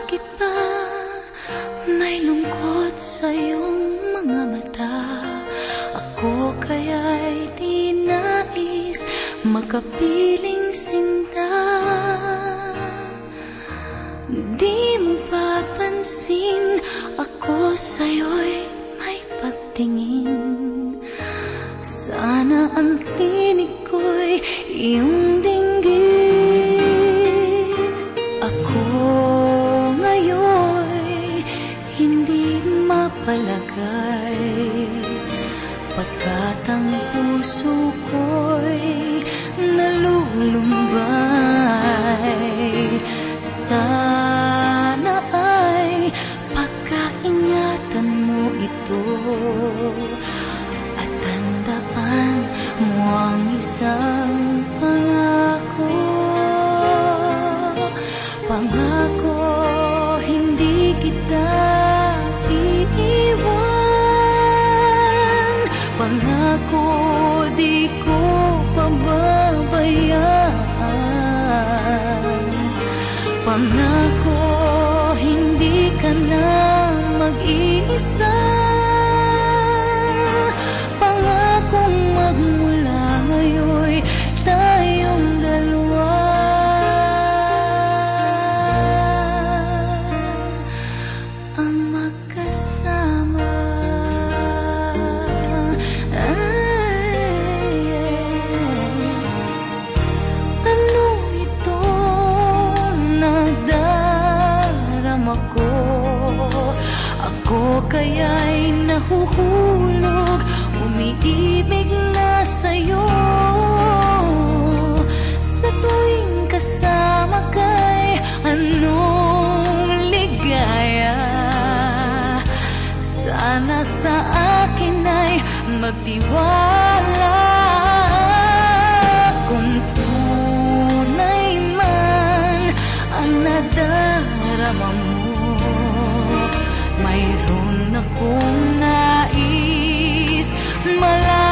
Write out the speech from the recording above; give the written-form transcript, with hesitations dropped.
Bakit ba may lungkot sa iyong mga mata? Ako kaya'y di nais makapiling sinta. Di mo papansin ako sa'yo'y may pagtingin. Sana ang tinig ko'y iyong dinggin. Ako ngayon'y hindi mapalagay, pagkat ang puso ko'y nalulumbay. Sana ay pagkaingatan mo ito at tandaan mo ang isang pangako. Pangako, hindi kita iiwan. Pangako, di ko pababayaan. Pangako, hindi ka na mag-iisa. Pangakong magmula ngayon'y tayong dalawa ang magkasama. Ano ito nadarama ko? Ako kaya'y nahuhulog, umiibig na sa'yo. Sa tuwing kasama ka'y anong ligaya. Sana sa akin ay magtiwala. Kung tunay man ang nadarama mo, mayroon akong nais malaman.